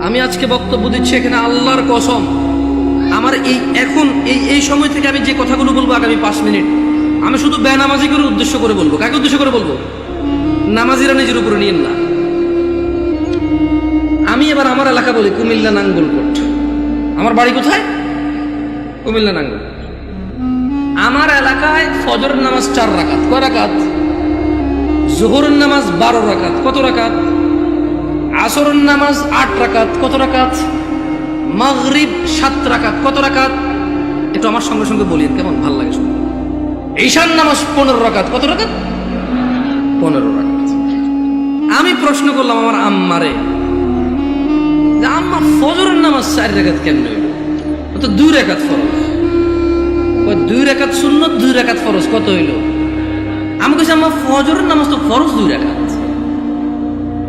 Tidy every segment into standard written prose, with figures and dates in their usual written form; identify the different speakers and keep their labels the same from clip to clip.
Speaker 1: আমি আজকে বক্তব্য দিচ্ছি এখানে আল্লাহর কসম, আমার এই সময় থেকে আমি যে কথাগুলো বলবো আগামী 5 মিনিট আমি শুধু বেনামাজি করে উদ্দেশ্য করে বলবো। কাকে উদ্দেশ্য করে বলবো? নামাজিরা নিজের উপরে নিয়েন না। আমি এবার আমার এলাকা বলি কুমিল্লা নাঙ্গলকোট। আমার বাড়ি কোথায়? কুমিল্লা নাঙ্গলকোট। আমার এলাকায় ফজরের নামাজ 4 রাকাত। কয় রাকাত? জোহরের নামাজ 12 রাকাত। কত রাকাত? আসরের নামাজ 8 রাকাত। কত রাকাত? মাগরিব 7 রাকাত। কত রাকাত? একটু আমার সঙ্গে সঙ্গে বলিয়েন, কেমন ভাল লাগে শুনে। ঈশার নামাজ 15 রাকাত। কত রাকাত? 15 রাকাত। আমি প্রশ্ন করলাম আমার আম্মারে, যে আম্মা ফজরের নামাজ 4 রাকাত কেমনে হইল? তো 2 রাকাত ফরজ। 2 রাকাত সুন্নত, 2 রাকাত ফরজ। কত হইল? আমি কইছি আম্মা ফজরের নামাজ তো ফরজ 2 রাকাত।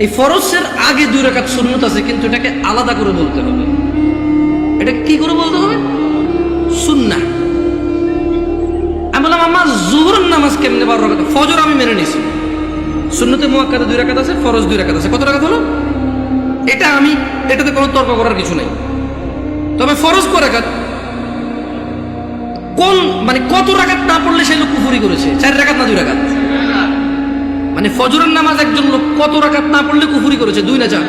Speaker 1: এই ফরজের আগে 2 রাকাত সুন্নত আছে, কিন্তু এটাকে আলাদা করে বলতে হবে। এটা কি করে বলতে হবে? সুন্নাহ। আমি বললাম আম্মা জোহরের নামাজ কেমনে 12 রাকাত? ফজর আমি মেনে নিছি, সুন্নতে মুআক্কাদা 2 রাকাত আছে, ফরজ 2 রাকাত আছে। কত রাকাত হলো? এটাতে কোনো তর্ক করার কিছু নেই। তবে ফরজ কয় রাকাত? মানে কত রাকাত না পড়লে সেই লোক কুফরি করেছে? 4 রাকাত না 2 রাকাত? মানে ফজরের নামাজ একজন লোক কত রাকাত না পড়লে কুফরি করেছে? 2 না 4?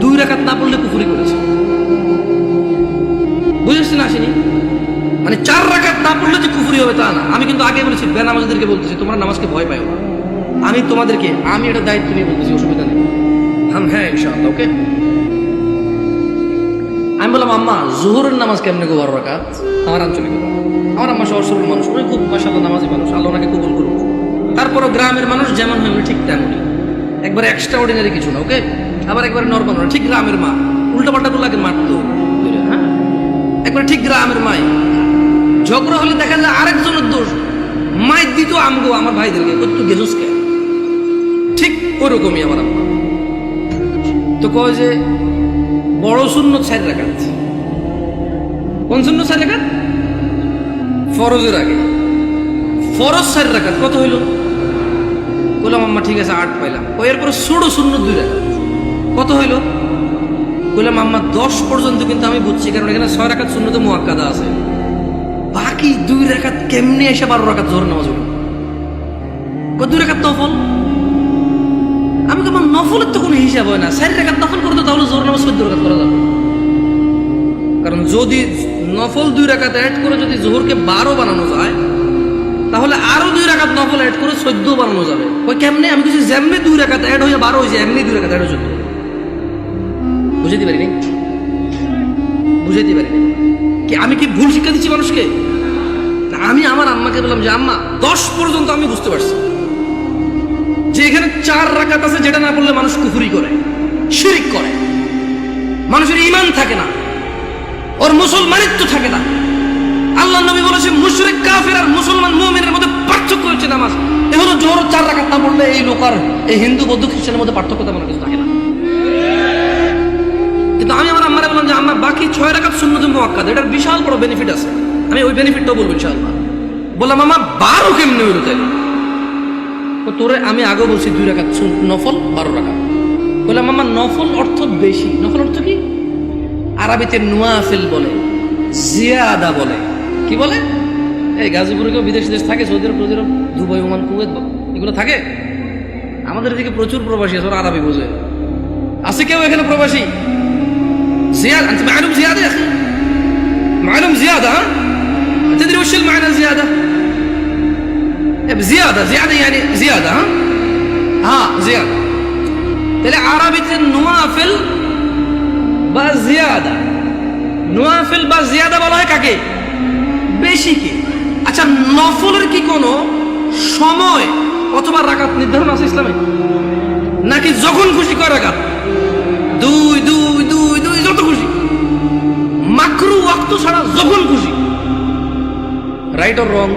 Speaker 1: 2 রাকাত না পড়লে কুফরি করেছে। বুঝেছেন? আসেনি? মানে 4 রাকাত না পড়লে যে কুফরি হবে তা না। আমি কিন্তু আগে বলেছি, বেনামাজিদেরকে বলতেছি তোমরা নামাজকে ভয় পাও না। আমি এটা দায়িত্ব নিয়ে বলতেছি, অসুবিধা নেই। হ্যাঁ ইনশাআল্লাহ, ওকে। আমি বললাম আম্মা জোহরের নামাজ কেমনে গো 12 রাকাত? আমার আঞ্চলিক, আমার আম্মা সহজ সরল মানুষ, উনি খুব মাশাআল্লাহ নামাজি মানুষ, আল্লাহ ওনাকে কবুল করুন। তারপরও গ্রামের মানুষ যেমন হয় উনি ঠিক তেমনই, একবারে এক্সট্রা অর্ডিনারি কিছু না, ওকে। আবার একবারে নরমাল না, ঠিক গ্রামের মা। উল্টা পাল্টা গুলো লাগে মারতো, হ্যাঁ, একবারে ঠিক গ্রামের মাই। ঝগড়া হলে দেখা যায় আরেকজনের দোষ, মায়ের দিত আমগো আমার ভাইদেরকে, তুই গেছস কে? ঠিক ওরকমই আমার আম্মা। তো কয় যে বড় সুন্নত 4 রাকাত। কোন সুন্নত 4 রাকাত? ফরজের আগে। ফরজ 4 রাকাত। কত হইল? বললাম আম্মা ঠিক আছে 8 পাইলাম। এরপরে ছোট সুন্নত 2 রাকাত। কত হইল? বললাম আম্মা 10 পর্যন্ত কিন্তু আমি বুঝছি, কারণ এখানে 6 রাকাত সুন্নতে মুআক্কাদা আছে। বাকি 2 রাকাত কেমনে এসে 12 রাকাত জোহর নামাজ হইল? 2 রাকাত নফল। আমি কেমন নফলের তো কোনো হিসাব হয় না। 4 রাকাত নফল করতে তাহলে জোহর নামাজ 14 রাকাত করা যাবে। কারণ যদি নফল 2 রাকাত অ্যাড করে যদি জোহরকে 12 বানানো যায়, তাহলে আরো 2 রাকাত নফল অ্যাড করে 14 বানানো যাবে। ওই কেমনে? আমি কিছু যেমনি 2 রাকাত অ্যাড হয়ে 12 হয়েছে, এমনি 2 রাকাত অ্যাড হয়ে 14। বুঝাইতে পারিনি? বুঝাইতে পারিনি কি? আমি কি ভুল শিক্ষা দিচ্ছি মানুষকে? আমি আমার আম্মাকে বললাম যে আম্মা 10 পর্যন্ত আমি বুঝতে পারছি যে এখানে 4 রাকাত আছে, যেটা না বললে মানুষ কুফরি করে, শিরক করে, মানুষের ঈমান থাকে না, ওর মুসলমানিত্ব থাকে না। আল্লাহ নবী বলেছে মুশরিক কাফের আর মুসলমান মুমিনের মধ্যে পার্থক্য হচ্ছে নামাজ। এ হলো জোহর 4 রাকাত না পড়লে এই লোক আর এই হিন্দু বৌদ্ধ খ্রিস্টানের মধ্যে পার্থক্য তেমন কিছু থাকে না। কিন্তু আমি আমার আম্মারে বললাম যে আম্মা বাকি 6 রাকাত সুন্নতে মুআক্কাদা, এটার বিশাল বড় বেনিফিট আছে, আমি ওই বেনিফিটটাও বলবো ইনশাআল্লাহ। বললাম আম্মা 12 কেমনে হইল তাইলে? তোরে আমি আগেও বলছি 2 রাকাত নফল 12 রাকাত। বললাম আম্মা নফল অর্থ বেশি। নফল অর্থ কি? আরবিতে নুয়াফিল বলে, জিয়াদা বলে। কি বলে? এই গাজীপুরে কেউ বিদেশ দেশ থাকে, সৌদি আরব, দুবাই, ওমান, কুয়েত, এগুলো থাকে। আমাদের এদিকে প্রচুর প্রবাসী আছে, ওরা আরবি বোঝে। আছে কেউ এখানে প্রবাসী? زيادة أنت معلوم زيادة يا أخي، معلوم زيادة. ها تدري وش المعنى زيادة؟ زيادة يعني زيادة. ها زيادة. تلاقي عربية النوافل بقى زيادة، نوافل بقى زيادة বলা হয় কাকে? বেশি কি? আচ্ছা নফলের কি কোনো সময় অথবা রাকাত নির্ধারণ আছে ইসলামে? নাকি যখন খুশি কয় রাকাত? 2 যত খুশি, মাকরু ওয়াক্ত ছাড়া যখন খুশি। Right or wrong?